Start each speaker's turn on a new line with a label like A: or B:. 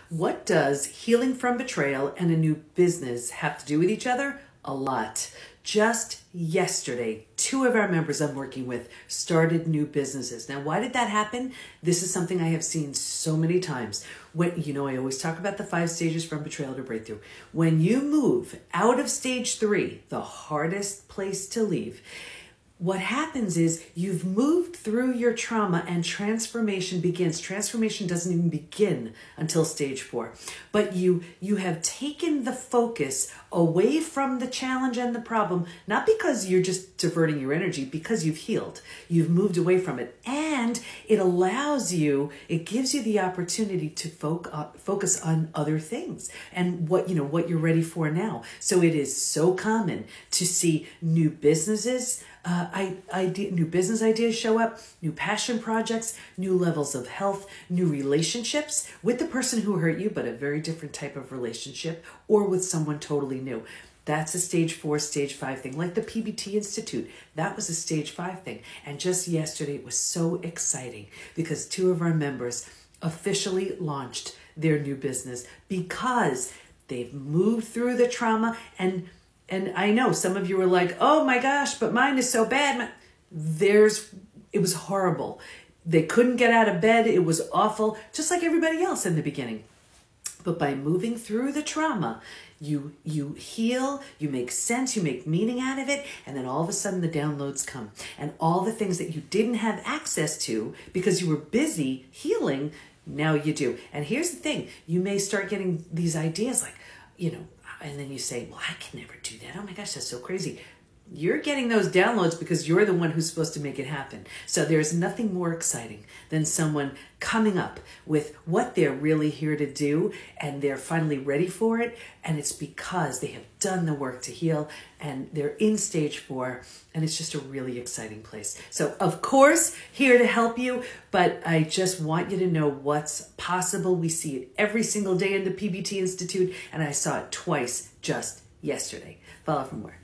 A: What does healing from betrayal and a new business have to do with each other? A lot. Just yesterday, two of our members I'm working with started new businesses. Now, why did that happen? This is something I have seen so many times. I always talk about the 5 stages from betrayal to breakthrough. When you move out of stage 3, the hardest place to leave, what happens is you've moved through your trauma and transformation begins. Transformation doesn't even begin until stage 4. But you have taken the focus away from the challenge and the problem, not because you're just diverting your energy, because you've healed. You've moved away from it. And it allows you, it gives you the opportunity to focus on other things and what you're ready for now. So it is so common to see new businesses, new business ideas show up, new passion projects, new levels of health, new relationships with the person who hurt you, but a very different type of relationship, or with someone totally new. That's a stage 4, stage 5 thing. Like the PBT Institute, that was a stage 5 thing. And just yesterday, it was so exciting because 2 of our members officially launched their new business because they've moved through the trauma. And I know some of you were like, oh my gosh, but mine is so bad. It was horrible. They couldn't get out of bed. It was awful, just like everybody else in the beginning. But by moving through the trauma, you heal, you make sense, you make meaning out of it, and then all of a sudden the downloads come. And all the things that you didn't have access to because you were busy healing, now you do. And here's the thing, you may start getting these ideas like, and then you say, well, I can never do that. Oh my gosh, that's so crazy. You're getting those downloads because you're the one who's supposed to make it happen. So there's nothing more exciting than someone coming up with what they're really here to do, and they're finally ready for it. And it's because they have done the work to heal, and they're in stage 4, and it's just a really exciting place. So of course, here to help you, but I just want you to know what's possible. We see it every single day in the PBT Institute, and I saw it twice just yesterday. Follow for more.